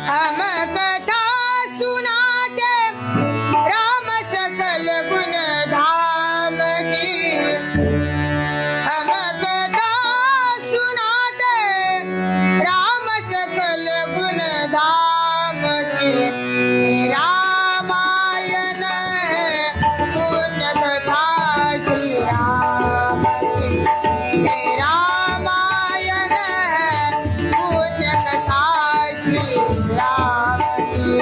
हम कथा सुनाते राम सकल गुण धाम की। हम कथा सुनाते राम सकल गुण धाम की। रामायण है पुण्य कथा श्री राम की। रामायण है पुण्य कथा श्री राम की।